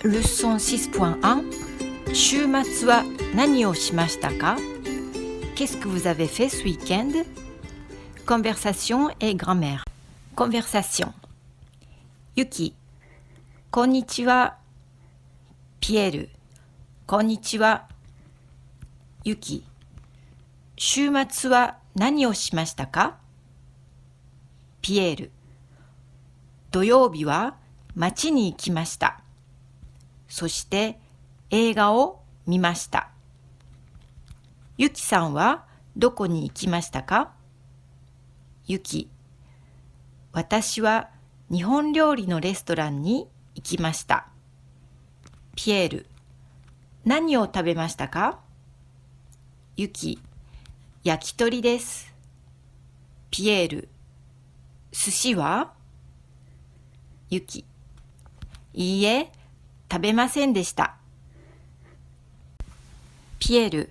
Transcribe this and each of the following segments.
Leçon 6.1 週末は何をしましたか? Qu'est-ce que vous avez fait ce week-end? Conversation et grammaire. Conversation. Yuki. こんにちは。ピエール。こんにちは。ユキ。週末は何をしましたか? ピエール。土曜日は街に行きました。そして映画を見ました。ユキさんはどこに行きましたか? ユキ。私は日本料理のレストランに行きました。ピエール。何を食べましたか? ユキ。焼き鳥です。ピエール。寿司は? ユキ。いいえ、食べませんでした。ピエール。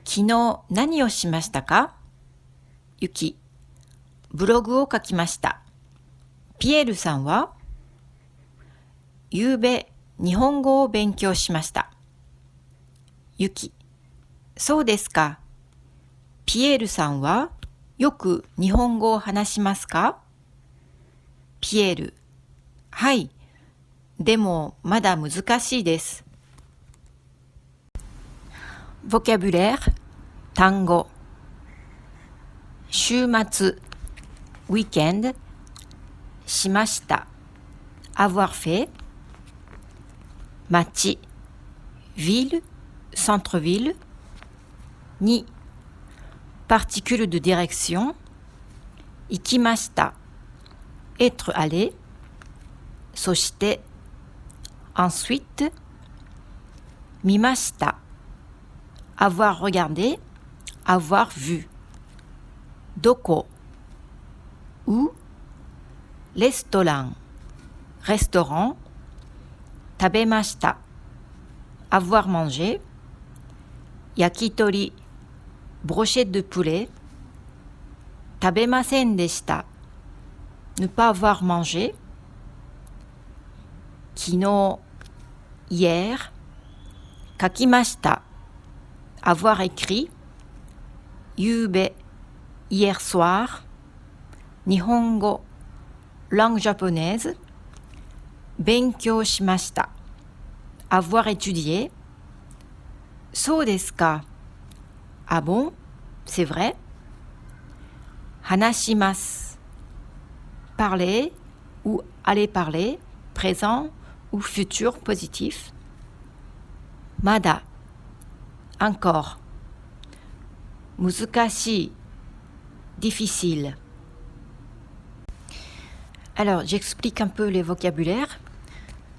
昨日何をしましたか? ユキ。ブログを書きました。ピエールさんは? ゆうべ日本語を勉強しました。ユキ。そうですか。ピエールさんはよく日本語を話しますか? ピエール。はい。でもまだ難しいです。Vocabulaire 単語週末 weekend しました avoir fait 街 ville centre-ville に particule de direction 行きました être allé そしてensuite 見ました avoir regardé avoir vu どこ où レストラン restaurant 食べました avoir mangé 焼き鳥 brochette de poulet 食べませんでした ne pas avoir mangé 昨日 hier 書きました avoir écrit ゆうべ hier soir 日本語 langue japonaise 勉強しました avoir étudié そうですか ah bon c'est vrai 話します parler ou aller parler présent ou futur positif まだ encore 難しい difficile. Alors, j'explique un peu les vocabulaires.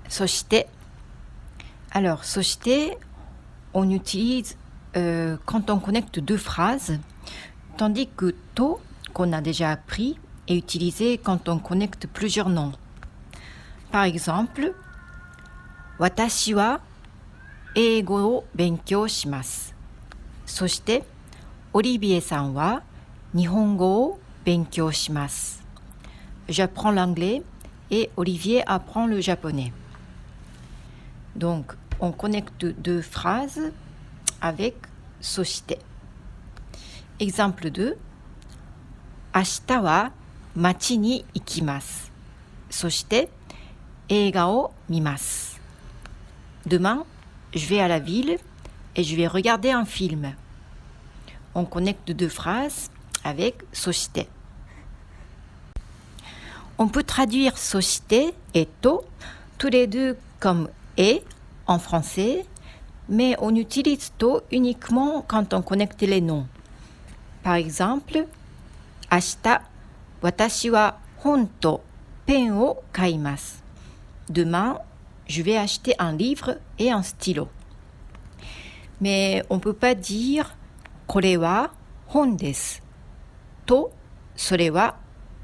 そして alors, そして on utilise quand on connecte deux phrases, tandis que to, qu'on a déjà appris, est utilisé quand on connecte plusieurs noms. Par exemple, 私は英語を勉強します。そして、オリビエさんは日本語を勉強します。J'apprends l'anglais et Olivier apprend le japonais. Donc, on connecte deux phrases avec そして。Exemple 2. 明日は街に行きます。そして映画を見ます。Demain, je vais à la ville et je vais regarder un film. On connecte deux phrases avec そして。On peut traduire そしてet to tous les deux comme et en français, mais on utilise to uniquement quand on connecte les noms. Par exemple, 明日、私は本とペンを買います。Demain, je vais acheter un livre et un stylo. Mais on ne peut pas dire これは本です。と、それは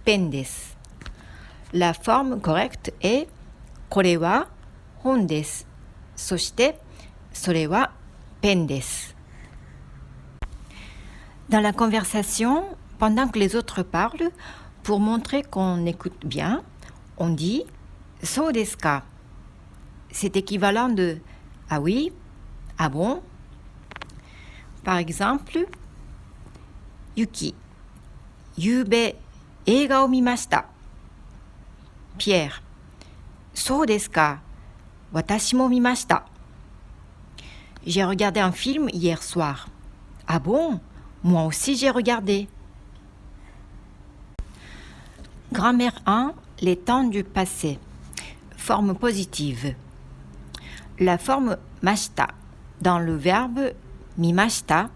ペンです。La forme correcte est これは本です。そしてそれはペンです。Dans la conversation, pendant que les autres parlent, pour montrer qu'on écoute bien, on dit そうですか. c'est équivalent de ah oui, ah bon. Par exemple, Yuki, ゆうべ映画を見ました。Pierre, そうですか。私も見ました。J'ai regardé un film hier soir. Ah bon? Moi aussi j'ai regardé. Grammaire 1, les temps du passé. Forme positive. La forme mashita dans le verbe mimashita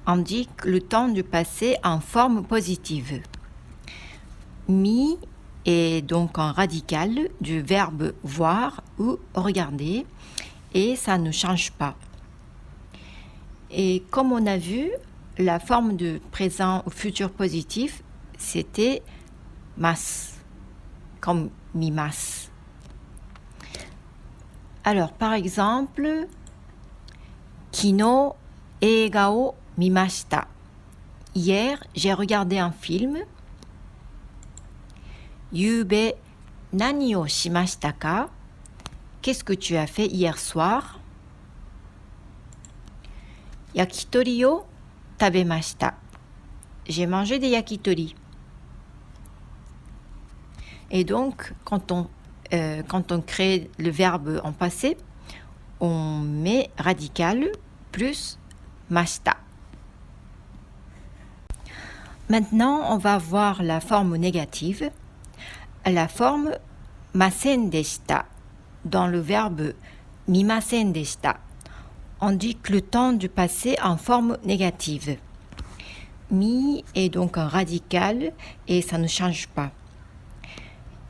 indique le temps du passé en forme positive. Mi est donc un radical du verbe voir ou regarder et ça ne change pas. Et comme on a vu, la forme de présent ou futur positif, c'était mas, comme mimas. Alors, par exemple, Kino eiga o mimashita. Hier, j'ai regardé un film. Yube nani o shimashita ka? Qu'est-ce que tu as fait hier soir? Yakitori o tabemashita. J'ai mangé des yakitori. Et donc, quand on crée le verbe en passé, on met radical plus mashita. Maintenant, on va voir la forme négative. La forme masen deshita dans le verbe mimasen deshita indique le temps du passé en forme négative. Mi est donc un radical et ça ne change pas.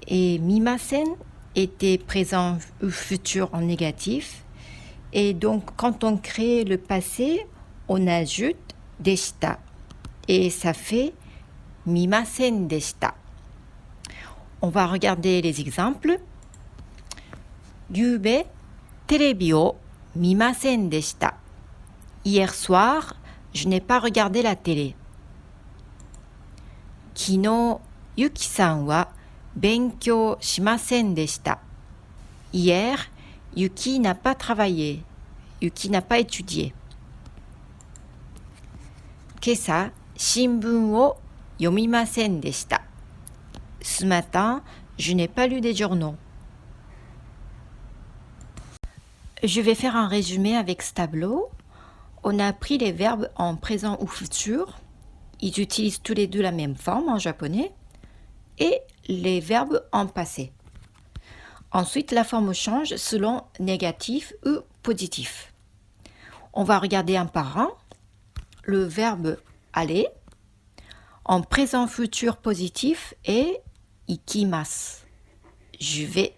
Et mimasen était présent ou futur en négatif. Et donc, quand on crée le passé, on ajoute deshita. Et ça fait mimasen deshita. On va regarder les exemples. Yube, terebi o mimasen deshita. Hier soir, je n'ai pas regardé la télé. Kino, Yuki-san wa benkyou shimasen deshita. Hier, Yuki n'a pas travaillé. Yuki n'a pas étudié. Kesa, shinbun o yomimasen deshita. Ce matin, je n'ai pas lu des journaux. Je vais faire un résumé avec ce tableau. On a pris les verbes en présent ou futur. Ils utilisent tous les deux la même forme en japonais. Et les verbes en passé. Ensuite, la forme change selon négatif ou positif. On va regarder un par un. Le verbe aller en présent futur positif est ikimasu. Je vais.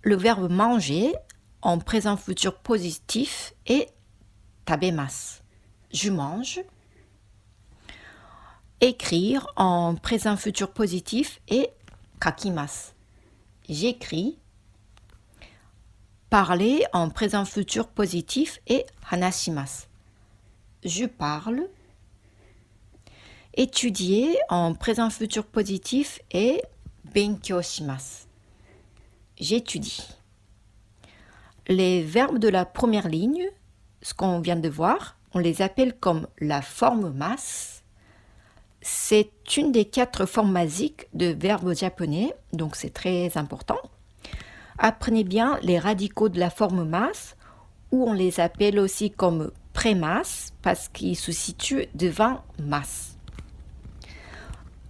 Le verbe manger en présent futur positif est tabemasu. Je mange. Écrire en présent futur positif est kakimasu. J'écris. Parler en présent futur positif est hanashimasu. Je parle. Étudier en présent futur positif est benkyou shimasu. J'étudie. Les verbes de la première ligne, ce qu'on vient de voir, on les appelle comme la forme mas. C'est une des 4 formes basiques de verbes japonais, donc c'est très important. Apprenez bien les radicaux de la forme mas, ou on les appelle aussi comme prémas, parce qu'ils se situent devant mas.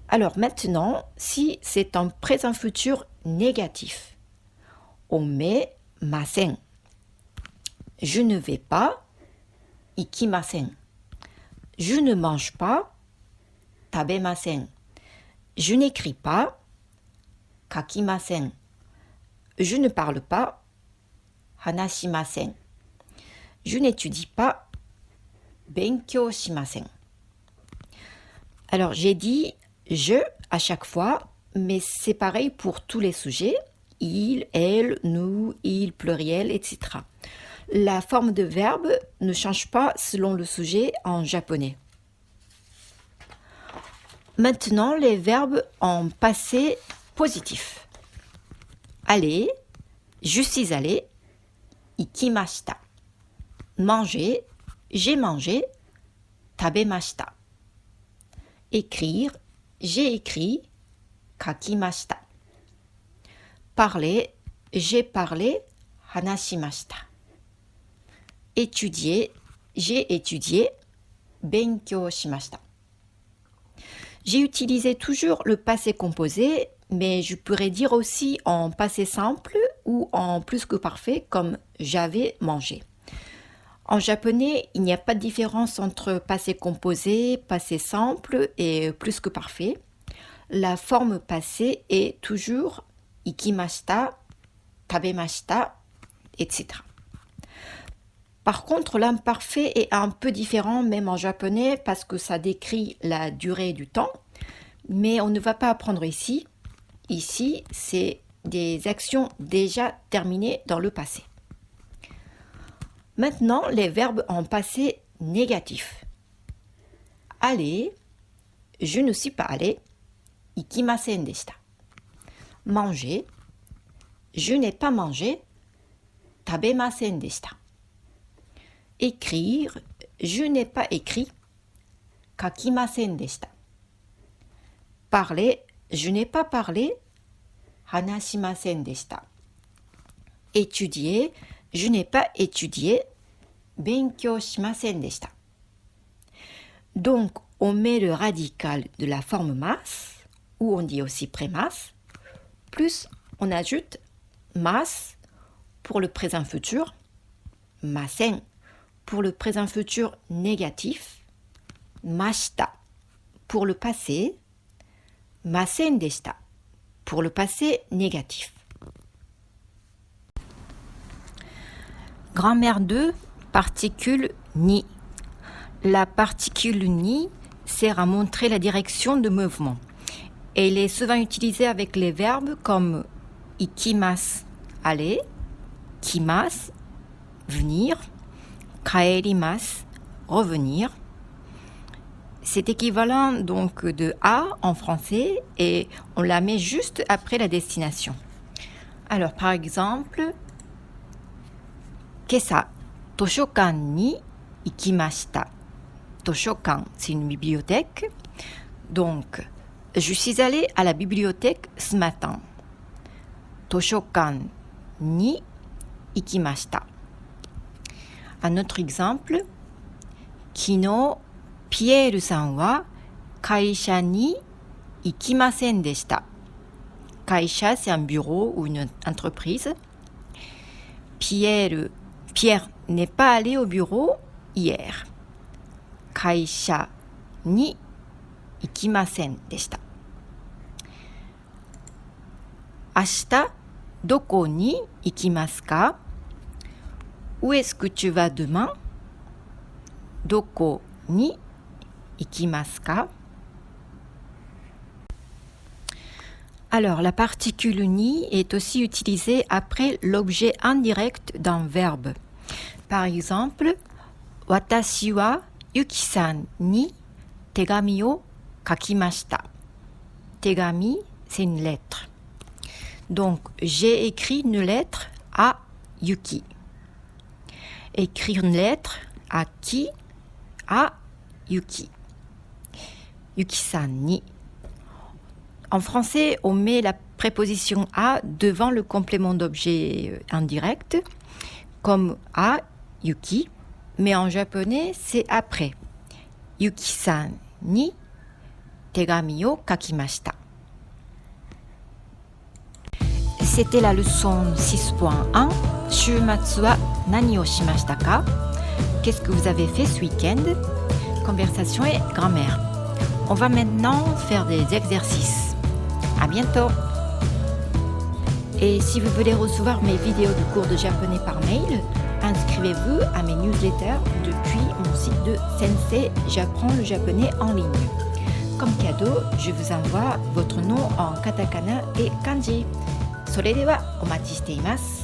Alors maintenant, si c'est un présent futur négatif, on met masen. Je ne vais pas, ikimasen. Je ne mange pas, tabemasen. Je n'écris pas, kakimasen. Je ne parle pas, hanashimasen. Je n'étudie pas, benkyou shimasen. Alors j'ai dit je à chaque fois, mais c'est pareil pour tous les sujets. Il, elle, nous, il, pluriel, etc. La forme de verbe ne change pas selon le sujet en japonais. Maintenant, les verbes en passé positif. Aller, Je suis allé, ikimashita. Manger, j'ai mangé, tabemashita. Écrire, j'ai écrit, kakimashita. Parler, j'ai parlé, hanashimashita. Étudier, j'ai étudié, benkyou shimashita. J'ai utilisé toujours le passé composé, mais je pourrais dire aussi en passé simple ou en plus que parfait comme j'avais mangé. En japonais, il n'y a pas de différence entre passé composé, passé simple et plus que parfait. La forme passée est toujours ikimashita, tabemashita, etc. Par contre, l'imparfait est un peu différent même en japonais parce que ça décrit la durée du temps, mais on ne va pas apprendre ici. Ici, c'est des actions déjà terminées dans le passé. Maintenant, les verbes en passé négatif. Aller, je ne suis pas allé, ikimasen deshita. Manger, je n'ai pas mangé, tabemasen deshita. Écrire, je n'ai pas écrit, kakimasen deshita. Parler, je n'ai pas parlé, hanashimasen deshita. Étudier, je n'ai pas étudié, benkyou shimasen deshita. Donc, on met le radical de la forme masse, ou on dit aussi prémasse, plus on ajoute mas pour le présent futur, masen pour le présent futur négatif, mashita pour le passé, masen deshita pour le passé négatif. Grammaire 2, particule ni. La particule ni sert à montrer la direction de mouvement. Elle est souvent utilisée avec les verbes comme ikimasu, aller, kimasu, venir, kaerimasu, revenir. C'est équivalent donc de a en français et on la met juste après la destination. Alors par exemple, Kesa, toshokan ni ikimashita. Toshokan, c'est une bibliothèque. Donc, je suis allée à la bibliothèque ce matin. Toshokan ni ikimashita. Un autre exemple. Kino, Pierre-san wa kaisha ni ikimasen deshita. Kaisha, c'est un bureau ou une entreprise. Pierre n'est pas allé au bureau hier. Kaisha ni ikimasen deshita. Ashita, doko ni ikimasu ka? Où est-ce que tu vas demain? Doko ni ikimasu ka? Alors, la particule ni est aussi utilisée après l'objet indirect d'un verbe. Par exemple, watashi wa Yuki-san ni tegami o kakimashita. Tegami, c'est une lettre. Donc, j'ai écrit une lettre à Yuki. Écrire une lettre à qui? À Yuki. Yuki-san ni. En français, on met la préposition à devant le complément d'objet indirect, comme à Yuki, mais en japonais, c'est après. Yuki-san ni tegami o kakimashita. C'était la leçon 6.1. Shumatsu wa nani o shimashita ka? Qu'est-ce que vous avez fait ce week-end? Conversation et grammaire. On va maintenant faire des exercices. À bientôt! Et si vous voulez recevoir mes vidéos de cours de japonais par mail, inscrivez-vous à mes newsletters depuis mon site de Sensei J'apprends le japonais en ligne. Comme cadeau, je vous envoie votre nom en katakana et kanji. それではお待ちしています。